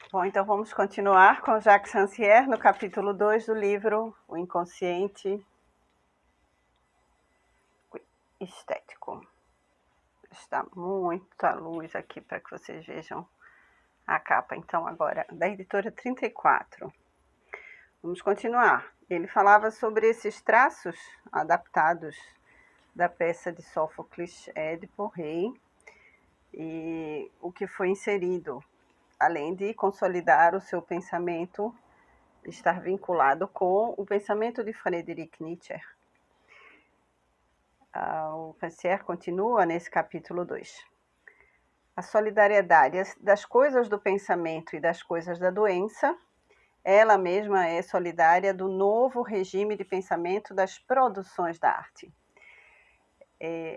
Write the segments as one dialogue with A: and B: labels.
A: Bom, então vamos continuar com Jacques Rancière no capítulo 2 do livro O Inconsciente Estético. Está muita luz aqui para que vocês vejam a capa, então, agora, da editora 34. Vamos continuar. Ele falava sobre esses traços adaptados da peça de Sófocles, Édipo Rei, e o que foi inserido, além de consolidar o seu pensamento, estar vinculado com o pensamento de Friedrich Nietzsche. O Rancière continua nesse capítulo 2. A solidariedade das coisas do pensamento e das coisas da doença, ela mesma é solidária do novo regime de pensamento das produções da arte.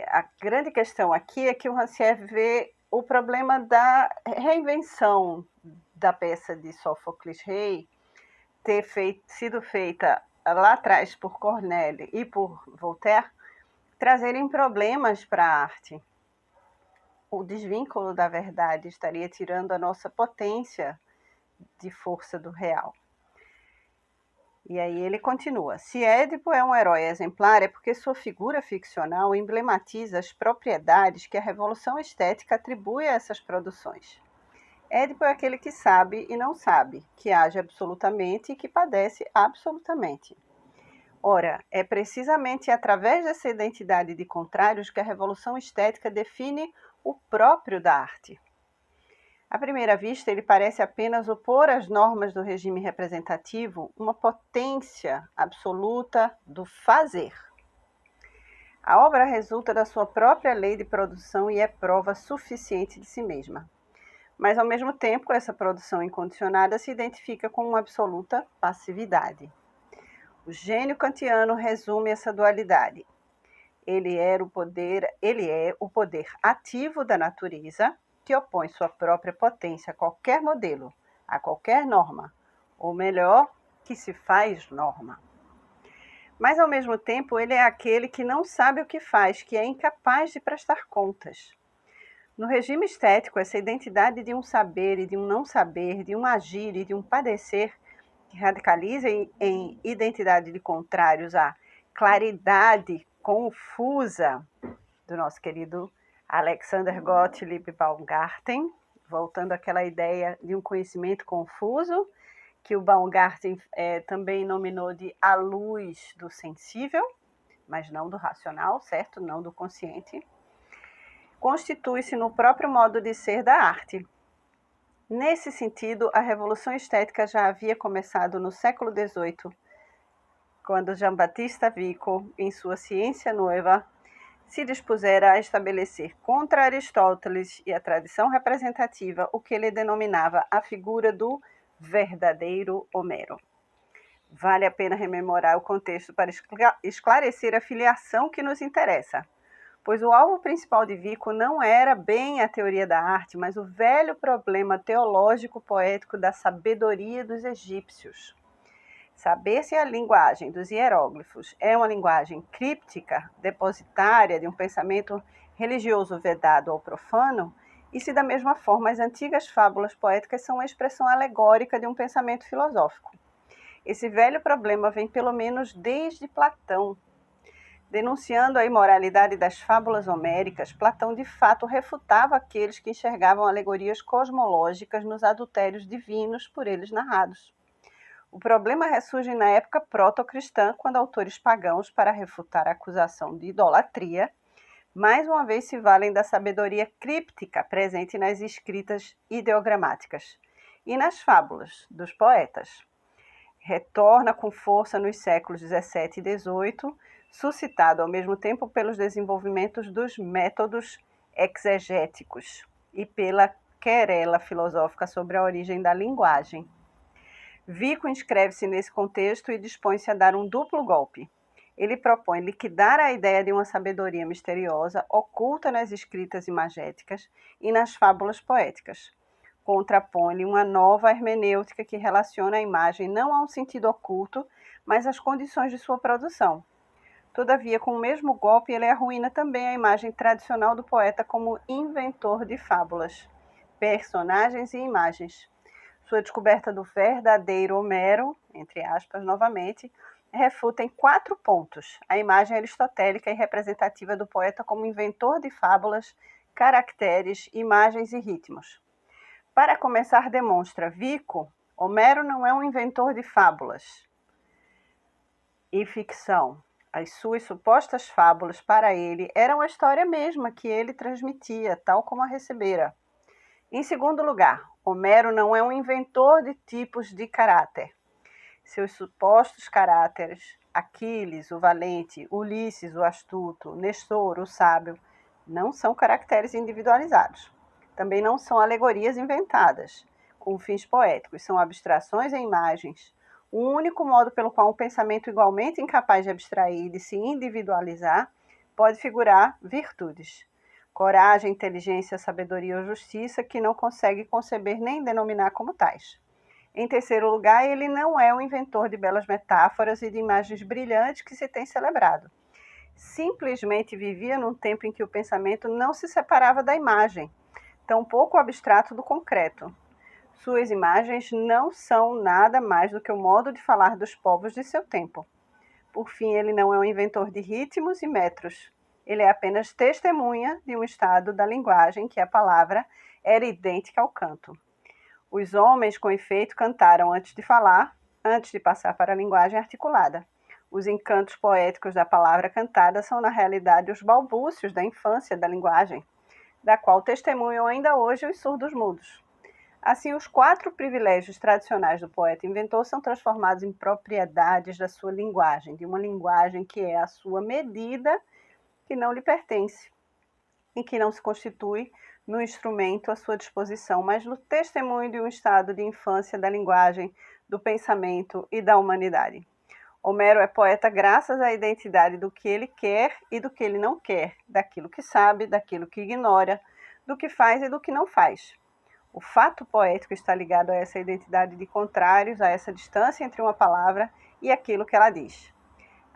A: A grande questão aqui é que o Rancière vê o problema da reinvenção da peça de Sófocles Rei ter sido feita lá atrás por Corneille e por Voltaire, trazerem problemas para a arte. O desvínculo da verdade estaria tirando a nossa potência de força do real. E aí ele continua: se Édipo é um herói exemplar, é porque sua figura ficcional emblematiza as propriedades que a revolução estética atribui a essas produções. Édipo é aquele que sabe e não sabe, que age absolutamente e que padece absolutamente. Ora, é precisamente através dessa identidade de contrários que a revolução estética define o próprio da arte. À primeira vista, ele parece apenas opor às normas do regime representativo uma potência absoluta do fazer. A obra resulta da sua própria lei de produção e é prova suficiente de si mesma. Mas, ao mesmo tempo, essa produção incondicionada se identifica com uma absoluta passividade. O gênio kantiano resume essa dualidade. Ele é o poder ativo da natureza, que opõe sua própria potência a qualquer modelo, a qualquer norma, ou melhor, que se faz norma. Mas, ao mesmo tempo, ele é aquele que não sabe o que faz, que é incapaz de prestar contas. No regime estético, essa identidade de um saber e de um não saber, de um agir e de um padecer, que radicaliza em identidade de contrários à claridade confusa do nosso querido Alexander Gottlieb Baumgarten, voltando àquela ideia de um conhecimento confuso, que o Baumgarten também nominou de a luz do sensível, mas não do racional, certo? Não do consciente. Constitui-se no próprio modo de ser da arte. Nesse sentido, a Revolução Estética já havia começado no século XVIII, quando Jean-Baptiste Vico, em sua Ciência Nova, se dispusera a estabelecer contra Aristóteles e a tradição representativa o que ele denominava a figura do verdadeiro Homero. Vale a pena rememorar o contexto para esclarecer a filiação que nos interessa, pois o alvo principal de Vico não era bem a teoria da arte, mas o velho problema teológico-poético da sabedoria dos egípcios. Saber se a linguagem dos hieróglifos é uma linguagem críptica, depositária de um pensamento religioso vedado ao profano, e se da mesma forma as antigas fábulas poéticas são uma expressão alegórica de um pensamento filosófico. Esse velho problema vem pelo menos desde Platão. Denunciando a imoralidade das fábulas homéricas, Platão de fato refutava aqueles que enxergavam alegorias cosmológicas nos adultérios divinos por eles narrados. O problema ressurge na época proto-cristã, quando autores pagãos, para refutar a acusação de idolatria, mais uma vez se valem da sabedoria críptica presente nas escritas ideogramáticas e nas fábulas dos poetas. Retorna com força nos séculos XVII e XVIII, suscitado ao mesmo tempo pelos desenvolvimentos dos métodos exegéticos e pela querela filosófica sobre a origem da linguagem. Vico inscreve-se nesse contexto e dispõe-se a dar um duplo golpe. Ele propõe liquidar a ideia de uma sabedoria misteriosa oculta nas escritas imagéticas e nas fábulas poéticas. Contrapõe-lhe uma nova hermenêutica que relaciona a imagem não a um sentido oculto, mas às condições de sua produção. Todavia, com o mesmo golpe, ele arruína também a imagem tradicional do poeta como inventor de fábulas, personagens e imagens. Sua descoberta do verdadeiro Homero, entre aspas, novamente, refuta em 4 pontos a imagem aristotélica e representativa do poeta como inventor de fábulas, caracteres, imagens e ritmos. Para começar, demonstra Vico, Homero não é um inventor de fábulas e ficção. As suas supostas fábulas para ele eram a história mesma que ele transmitia, tal como a recebera. Em segundo lugar, Homero não é um inventor de tipos de caráter. Seus supostos caráteres, Aquiles, o valente, Ulisses, o astuto, Nestor, o sábio, não são caracteres individualizados. Também não são alegorias inventadas, com fins poéticos, são abstrações em imagens. O único modo pelo qual um pensamento igualmente incapaz de abstrair e de se individualizar pode figurar virtudes. Coragem, inteligência, sabedoria ou justiça que não consegue conceber nem denominar como tais. Em terceiro lugar, ele não é o inventor de belas metáforas e de imagens brilhantes que se tem celebrado. Simplesmente vivia num tempo em que o pensamento não se separava da imagem, tampouco o abstrato do concreto. Suas imagens não são nada mais do que o modo de falar dos povos de seu tempo. Por fim, ele não é um inventor de ritmos e metros. Ele é apenas testemunha de um estado da linguagem que a palavra era idêntica ao canto. Os homens, com efeito, cantaram antes de falar, antes de passar para a linguagem articulada. Os encantos poéticos da palavra cantada são, na realidade, os balbúcios da infância da linguagem, da qual testemunham ainda hoje os surdos mudos. Assim, os 4 privilégios tradicionais do poeta inventor são transformados em propriedades da sua linguagem, de uma linguagem que é a sua medida, que não lhe pertence, e que não se constitui no instrumento à sua disposição, mas no testemunho de um estado de infância da linguagem, do pensamento e da humanidade. Homero é poeta graças à identidade do que ele quer e do que ele não quer, daquilo que sabe, daquilo que ignora, do que faz e do que não faz. O fato poético está ligado a essa identidade de contrários, a essa distância entre uma palavra e aquilo que ela diz.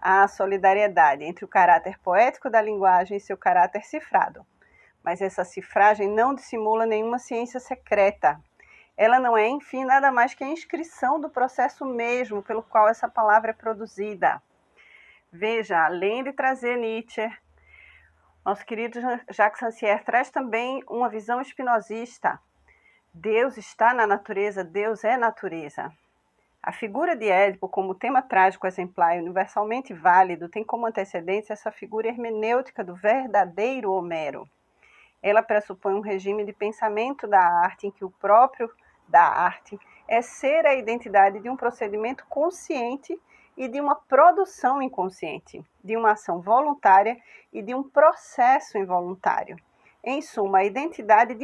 A: Há solidariedade entre o caráter poético da linguagem e seu caráter cifrado. Mas essa cifragem não dissimula nenhuma ciência secreta. Ela não é, enfim, nada mais que a inscrição do processo mesmo pelo qual essa palavra é produzida. Veja, além de trazer Nietzsche, nosso querido Jacques Rancière traz também uma visão espinosista. Deus está na natureza, Deus é natureza. A figura de Édipo como tema trágico exemplar e universalmente válido tem como antecedência essa figura hermenêutica do verdadeiro Homero. Ela pressupõe um regime de pensamento da arte em que o próprio da arte é ser a identidade de um procedimento consciente e de uma produção inconsciente, de uma ação voluntária e de um processo involuntário. Em suma, a identidade de